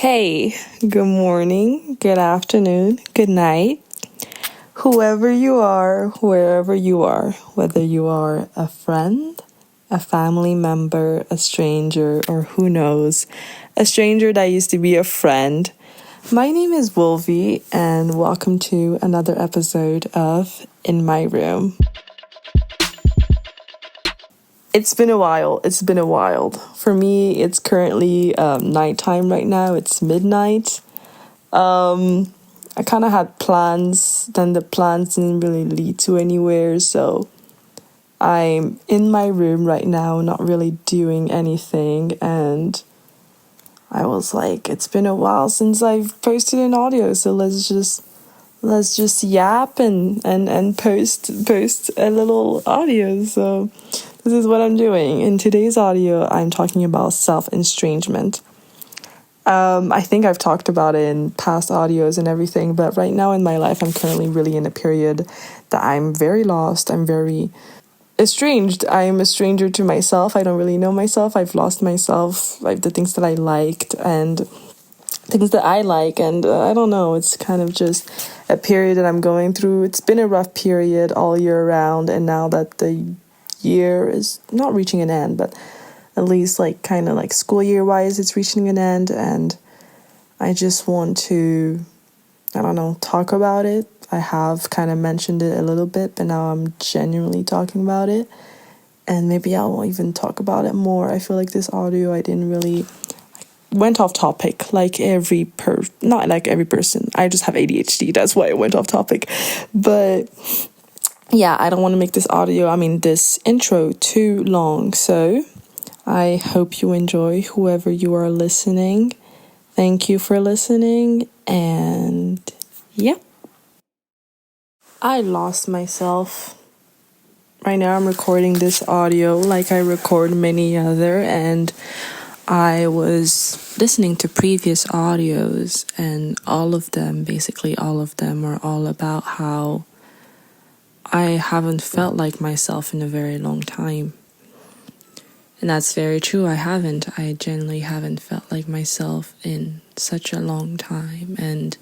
Hey, good morning, good afternoon, good night. Whoever you are, wherever you are, whether you are a friend, a family member, a stranger, or who knows, a stranger that used to be a friend. My name is Wolvie, and welcome to another episode of In My Room. It's been a while. For me, it's currently nighttime right now. It's midnight. I kind of had plans, then the plans didn't really lead to anywhere. So I'm in my room right now, not really doing anything. And I was like, it's been a while since I've posted an audio. So let's just yap and post a little audio. So this is what I'm doing. In today's audio, I'm talking about self-estrangement. I think I've talked about it in past audios and everything, but right now in my life, I'm currently really in a period that I'm very lost. I'm very estranged. I'm a stranger to myself. I don't really know myself. I've lost myself. The things that I liked and things that I like, and I don't know. It's kind of just a period that I'm going through. It's been a rough period all year round, and now that the year is not reaching an end, but at least kind of school year wise, it's reaching an end, and I just want to, I don't know, talk about it. I have kind of mentioned it a little bit, but now I'm genuinely talking about it, and maybe I'll even talk about it more. I feel like this audio, I didn't really went off topic not like every person. I just have ADHD, that's why I went off topic. But yeah, I don't want to make this intro too long, so I hope you enjoy, whoever you are listening. Thank you for listening, and yeah. I lost myself. Right now I'm recording this audio like I record many other, and I was listening to previous audios, and basically all of them are all about how I haven't felt like myself in a very long time. And that's very true. I genuinely haven't felt like myself in such a long time. And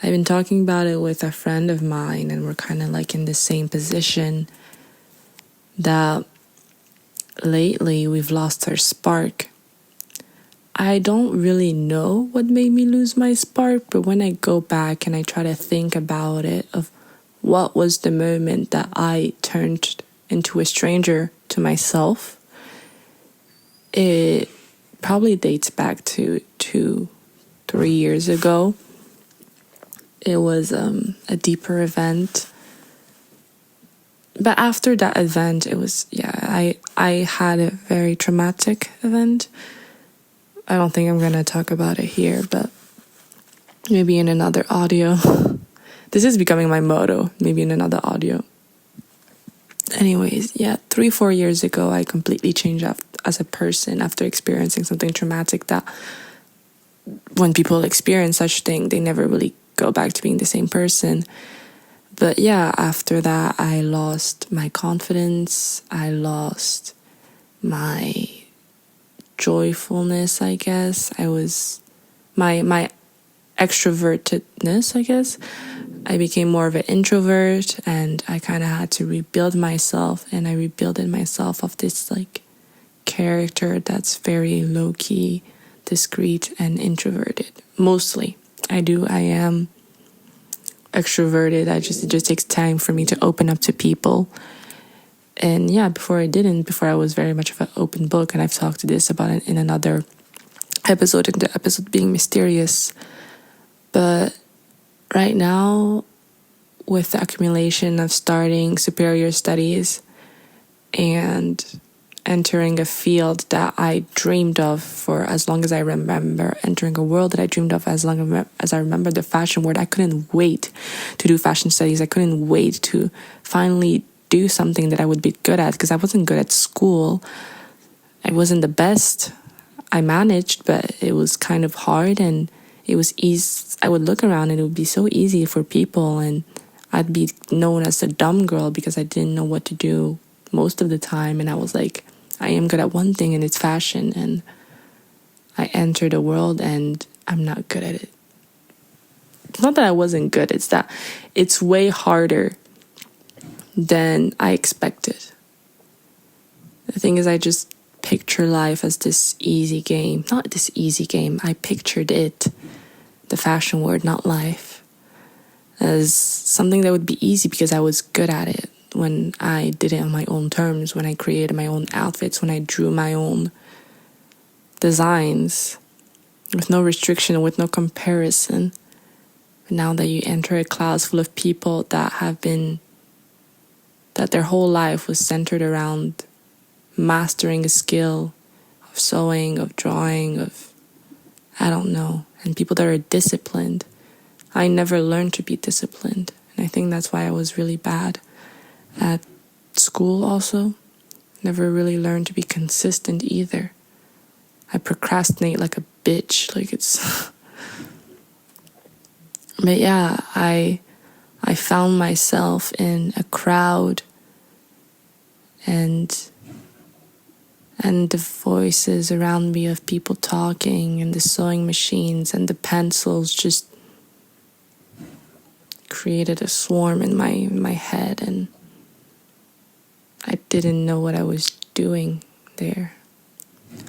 I've been talking about it with a friend of mine, and we're kind of in the same position that lately we've lost our spark. I don't really know what made me lose my spark, but when I go back and I try to think about it, of what was the moment that I turned into a stranger to myself, it probably dates back to 2-3 years ago. It was a deeper event. But after that event, it was, I had a very traumatic event. I don't think I'm going to talk about it here, but maybe in another audio. This is becoming my motto, maybe in another audio. Anyways, 3-4 years ago, I completely changed as a person after experiencing something traumatic that when people experience such thing, they never really go back to being the same person. But after that, I lost my confidence. I lost my joyfulness, I guess. I was my extrovertedness, I guess. I became more of an introvert, and I kind of had to rebuild myself, and I rebuilded myself of this character that's very low-key, discreet, and introverted. Mostly. I am extroverted. It just takes time for me to open up to people. And before I was very much of an open book, and I've talked to this about it in another episode, in the episode being mysterious. But right now, with the accumulation of starting superior studies and entering a field that I dreamed of for as long as I remember, entering a world that I dreamed of as long as I remember, the fashion world, I couldn't wait to do fashion studies. I couldn't wait to finally do something that I would be good at, because I wasn't good at school. I wasn't the best. I managed, but it was kind of hard, and it was easy. I would look around and it would be so easy for people, and I'd be known as the dumb girl because I didn't know what to do most of the time. And I was like, I am good at one thing, and it's fashion, and I enter the world and I'm not good at it. It's not that I wasn't good, it's that it's way harder than I expected. The thing is, I just picture life as this easy game. Not this easy game, I pictured it, the fashion word, not life, as something that would be easy because I was good at it when I did it on my own terms, when I created my own outfits, when I drew my own designs with no restriction, with no comparison. But now that you enter a class full of people that their whole life was centered around mastering a skill of sewing, of drawing, of, I don't know, and people that are disciplined. I never learned to be disciplined, and I think that's why I was really bad at school also. Never really learned to be consistent either. I procrastinate like a bitch, like it's but yeah, I found myself in a crowd and the voices around me of people talking and the sewing machines and the pencils just created a swarm in my head, and I didn't know what I was doing there.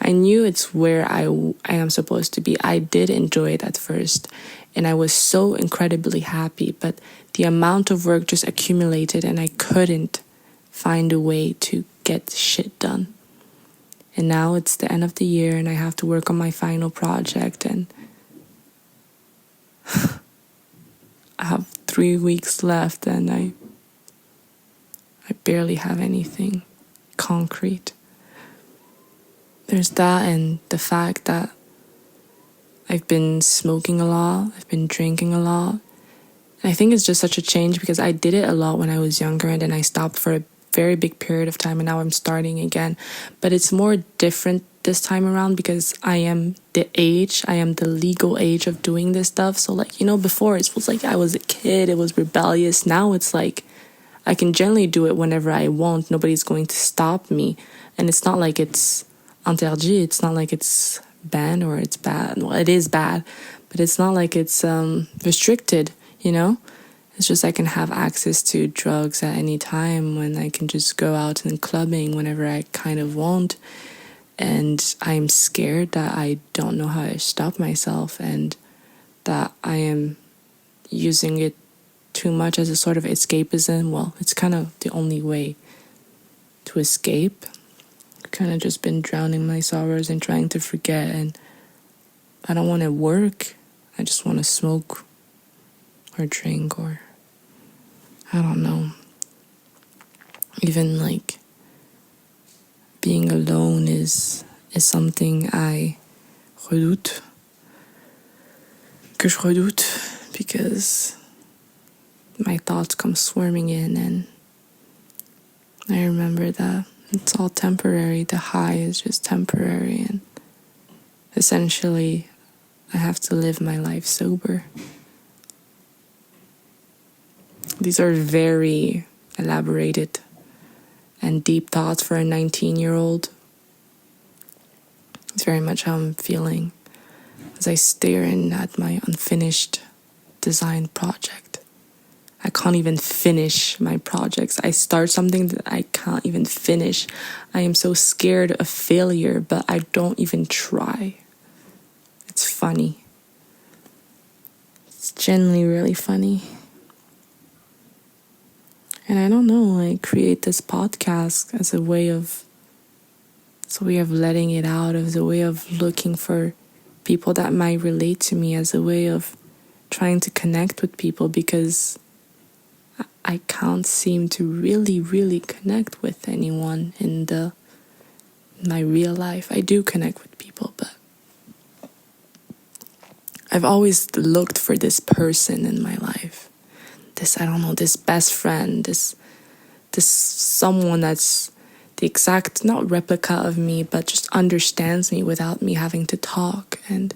I knew it's where I am supposed to be. I did enjoy it at first, and I was so incredibly happy, but the amount of work just accumulated and I couldn't find a way to get shit done. And now it's the end of the year and I have to work on my final project, and I have 3 weeks left and I barely have anything concrete. There's that, and the fact that I've been smoking a lot, I've been drinking a lot. And I think it's just such a change because I did it a lot when I was younger and then I stopped for a very big period of time and now I'm starting again. But it's more different this time around because I am the legal age of doing this stuff. So before it was like I was a kid, it was rebellious. Now it's like I can generally do it whenever I want. Nobody's going to stop me. And it's not like it's interdit. It's not like it's banned or it's bad. Well, it is bad, but it's not like it's restricted, It's just I can have access to drugs at any time, when I can just go out and clubbing whenever I kind of want. And I'm scared that I don't know how to stop myself and that I am using it too much as a sort of escapism. Well, it's kind of the only way to escape. I've kind of just been drowning my sorrows and trying to forget, and I don't want to work. I just want to smoke or drink, or I don't know. Even being alone is something I redoute. Que je redoute, because my thoughts come swarming in, and I remember that it's all temporary. The high is just temporary, and essentially I have to live my life sober. These are very elaborated and deep thoughts for a 19-year-old. It's very much how I'm feeling as I stare in at my unfinished design project. I can't even finish my projects. I start something that I can't even finish. I am so scared of failure, but I don't even try. It's funny. It's genuinely really funny. And I don't know, I create this podcast as a way of letting it out, as a way of looking for people that might relate to me, as a way of trying to connect with people, because I can't seem to really, really connect with anyone in my real life. I do connect with people, but I've always looked for this person in my life. This best friend, this someone that's the exact, not replica of me, but just understands me without me having to talk. And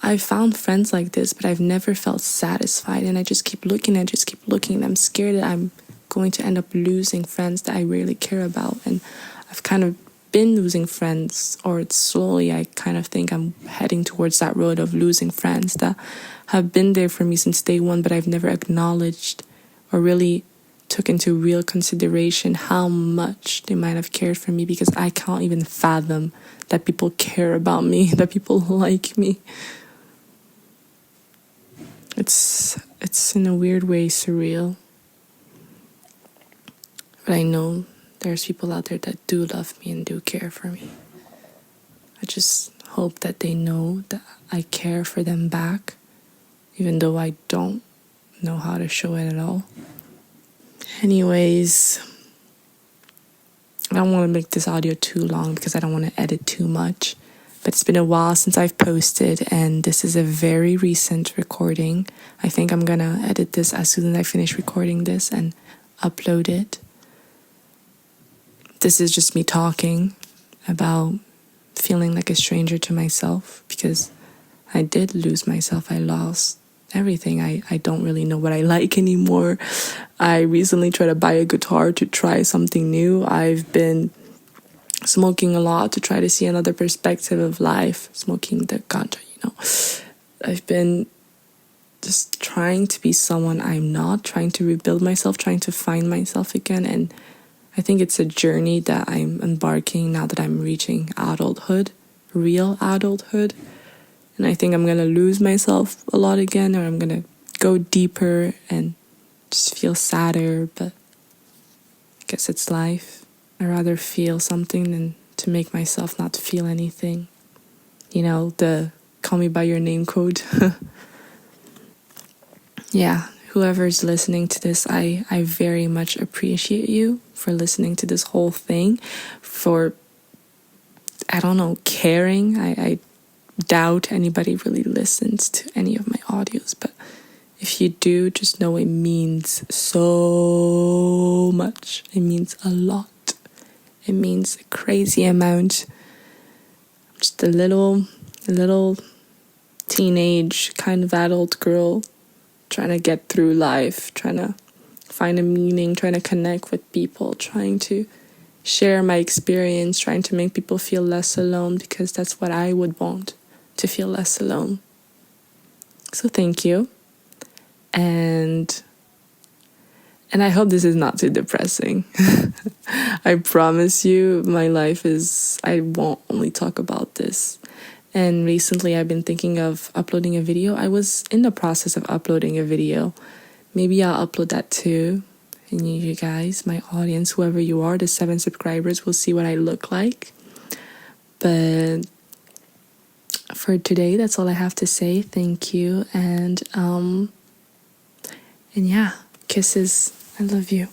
I've found friends like this, but I've never felt satisfied. And I just keep looking and I'm scared that I'm going to end up losing friends that I really care about. And I've kind of been losing friends, or slowly I kind of think I'm heading towards that road of losing friends that have been there for me since day one, but I've never acknowledged or really took into real consideration how much they might have cared for me, because I can't even fathom that people care about me, that people like me. It's in a weird way surreal. But I know there's people out there that do love me and do care for me. I just hope that they know that I care for them back, even though I don't know how to show it at all. Anyways, I don't want to make this audio too long because I don't want to edit too much. But it's been a while since I've posted, and this is a very recent recording. I think I'm gonna edit this as soon as I finish recording this and upload it. This is just me talking about feeling like a stranger to myself, because I did lose myself. I lost everything. I don't really know what I like anymore. I recently tried to buy a guitar to try something new. I've been smoking a lot to try to see another perspective of life. Smoking the ganja, I've been just trying to be someone I'm not, trying to rebuild myself, trying to find myself again. And I think it's a journey that I'm embarking now that I'm reaching adulthood, real adulthood. And I think I'm going to lose myself a lot again, or I'm going to go deeper and just feel sadder. But I guess it's life. I'd rather feel something than to make myself not feel anything. The call me by your name code. Yeah, whoever's listening to this, I very much appreciate you for listening to this whole thing, for, caring. I doubt anybody really listens to any of my audios, but if you do, just know it means so much. It means a lot. It means a crazy amount. I'm just a little teenage kind of adult girl trying to get through life, trying to find a meaning, trying to connect with people, trying to share my experience, trying to make people feel less alone, because that's what I would want, to feel less alone. So thank you. And I hope this is not too depressing. I promise you, my life I won't only talk about this. And recently I've been thinking of uploading a video. I was in the process of uploading a video. Maybe I'll upload that too. And you guys, my audience, whoever you are, the 7 subscribers, will see what I look like. But for today, that's all I have to say. Thank you. And yeah, kisses. I love you.